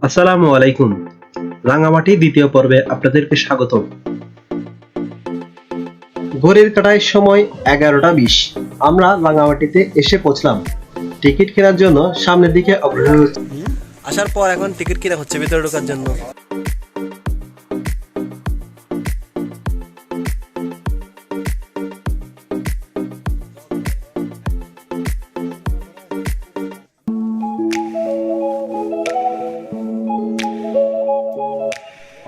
আসসালামু আলাইকুম। রাঙামাটি দ্বিতীয় পর্বে আপনাদেরকে স্বাগতম। ঘড়ির কাঁটায় সময় 11:20। আমরা রাঙামাটিতে এসে পৌঁছলাম। টিকিট কেনার জন্য সামনের দিকে অগ্রসর হচ্ছি। আসার পর এখন টিকিট কিনা হচ্ছে ভিতরে ঢোকার জন্য।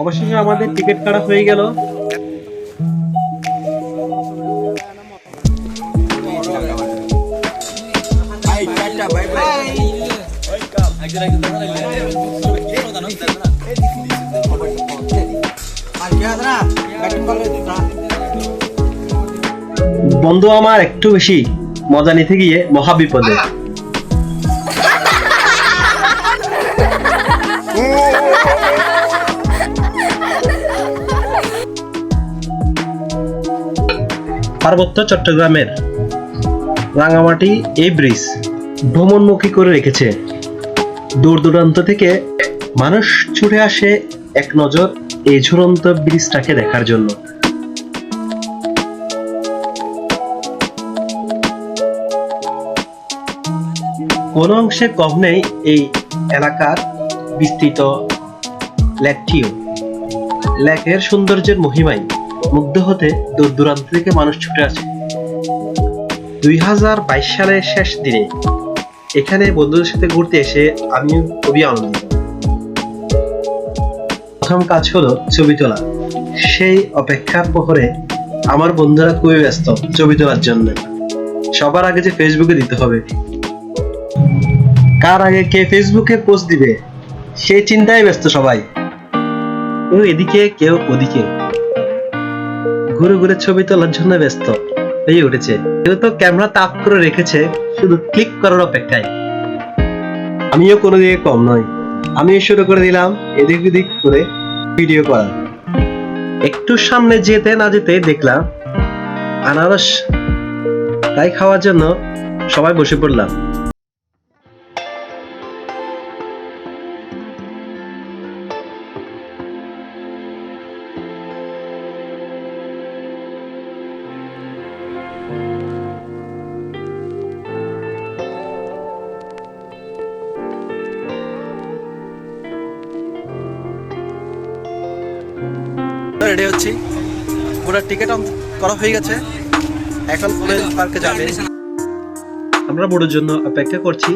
অবশেষে আমাদের টিকিট কাটা হয়ে গেল। বন্ধু আমার একটু বেশি মজা নিতে গিয়ে মহা বিপদে। পার্বত্য চট্টগ্রামের রাঙামাটি এই ব্রিজ ভ্রমণমুখী করে রেখেছে। দূর দূরান্ত থেকে মানুষ ছুটে আসে এক নজর এই ঝুলন্ত ব্রিজটাকে দেখার জন্য। কোনো অংশে কম নেই এই এলাকার বিস্তৃত লেকটিও। লেকের সৌন্দর্যের মহিমায় মুগ্ধ হতে দূর দূরান্ত থেকে মানুষ ছুটে আসে। 2022 সালের শেষ দিনে এখানে বন্ধুদের সাথে ঘুরতে এসে আমি খুবই আনন্দিত। প্রথম কাজ হলো ছবি তোলা। সেই অপেক্ষার প্রহরে আমার বন্ধুরা খুবই ব্যস্ত ছবি তোলার জন্য। সবার আগে যে ফেসবুকে দিতে হবে, কার আগে কে ফেসবুকে পোস্ট দিবে সেই চিন্তায় ব্যস্ত সবাই। কেউ এদিকে কেউ ওদিকে ঘুরে ঘুরে ছবি তোলার জন্য ব্যস্ত হয়ে উঠেছে। কেউ তো ক্যামেরা তাক করে রেখেছে শুধু ক্লিক করার অপেক্ষায়। আমিও কোনো দিকে কম নই। আমিও শুরু করে দিলাম এদিক ওদিক করে ভিডিও করা। একটু সামনে যেতে না যেতে দেখলাম আনারস, তাই খাওয়ার জন্য সবাই বসে পড়লাম। রেডি হচ্ছি, পুরো টিকিট করা হয়ে গেছে, এখন ফুলেল পার্কে যাবে। আমরা বোটের জন্য অপেক্ষা করছি।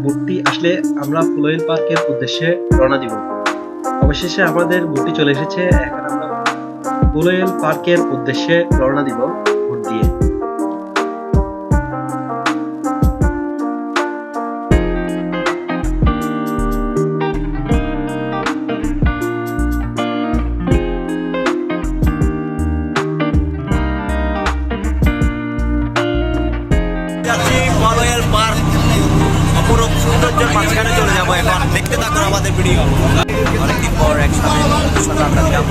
বোটটি আসলে আমরা ফুলওয়েল পার্কের উদ্দেশ্যে রওনা দিব। অবশেষে আমাদের বোটটি চলে এসেছে। এখন আমরা ফুলওয়েল পার্কের উদ্দেশ্যে রওনা দিব বোট দিয়ে। অপরূপ সৌন্দর্যের মাঝখানে চলে যাবো। এখন দেখতে থাকুন আমাদের ভিডিও। অনেকদিন পর একসাথে আড্ডা দিলাম।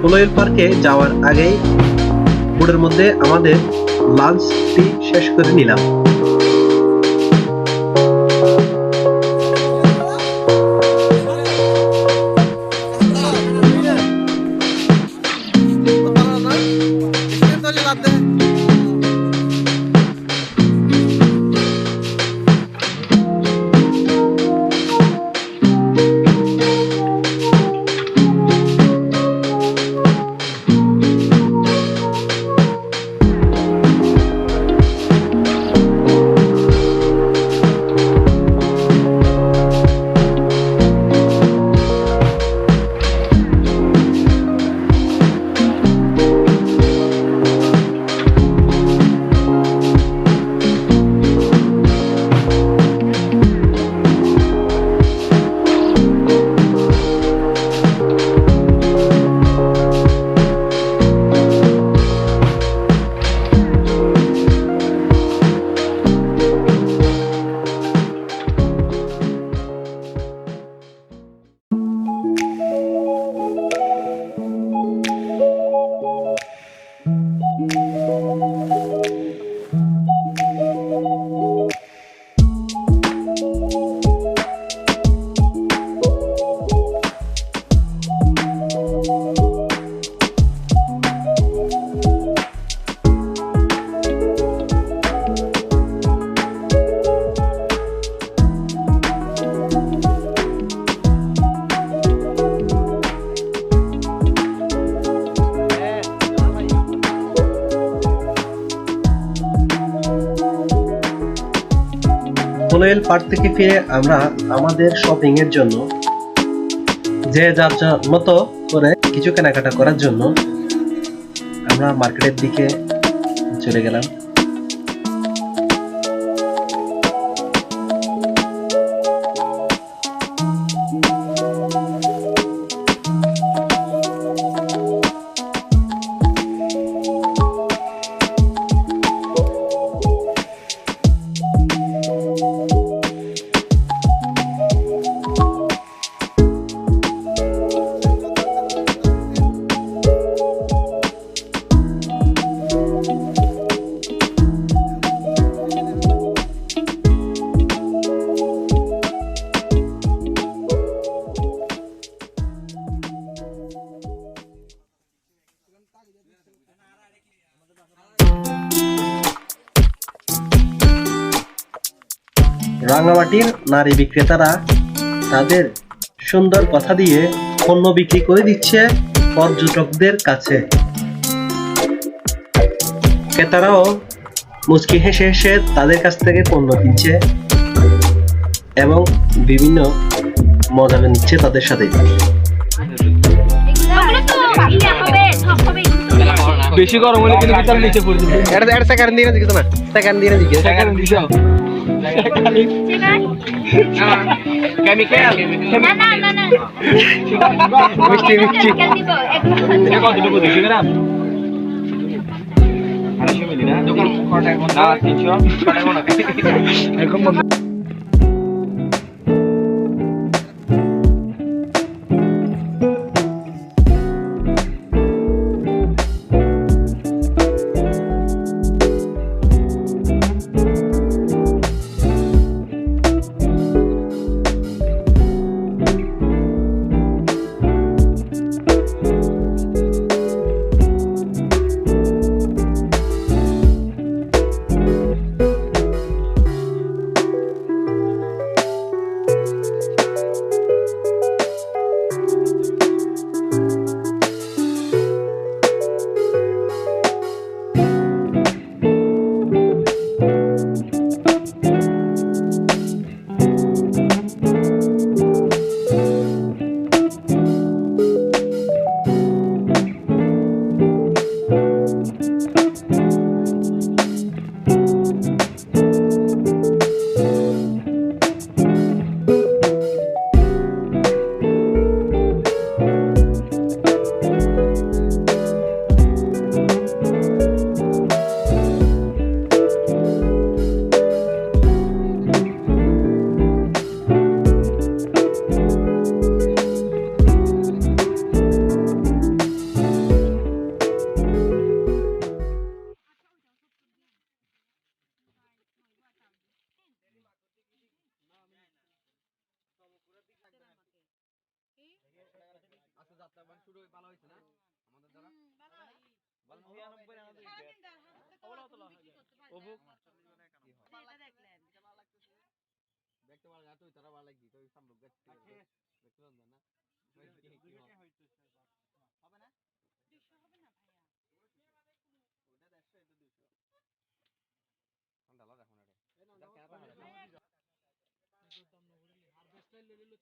পোলোয়েল পার্কে যাওয়ার আগেই বোটের মধ্যে আমাদের লাঞ্চটি শেষ করে নিলাম। পোলোয়েল পার্ক থেকে ফিরে আমরা আমাদের শপিং এর জন্য যে যার মতো করে কিছু কেনাকাটা করার জন্য আমরা মার্কেটের দিকে চলে গেলাম। রাঙামাটির নারী বিক্রেতারা তাদের সুন্দর কথা দিয়ে পণ্য বিক্রি করে দিচ্ছে পর্যটকদের কাছে। ক্রেতারাও মুচকি হেসে হেসে তাদের কাছ থেকে পণ্য কিনছে এবং বিভিন্ন মজা নিচ্ছে তাদের সাথে। বেশি গরম হলে কিন্তু ভিতরে নিচে পড়বে। এটা সেকেন্ড দিয়ে দিছ না, সেকেন্ড দিয়ে দিছ। সেকেন্ড দিছো কেমিক্যাল না না না মিষ্টি মিষ্টি এটা কত দেবো দেখি না 250 মিলি না দোকান কত টাকা না 300 টাকা না এরকম তারপর শুরু ভালো হয়েছে না আমাদের দ্বারা বল 99 আমাদের অবুক দেখতে ভালো না তুই তারা ভালো লাগি তুই সামনে গেছিস দেখতে পারছ না হবে না 200 হবে না ভাইয়া ওটা 150 এটা 200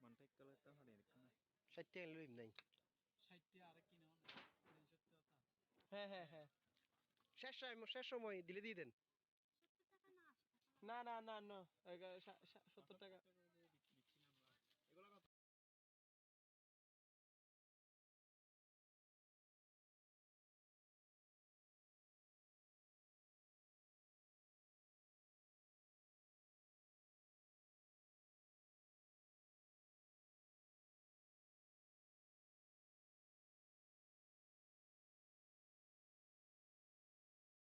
আন্দালা দেখুন এটা ষাটটা লইম নাই হ্যাঁ শেষ সময় দিলে দিয়ে দেন 70 টাকা না 80 টাকা না 70 টাকা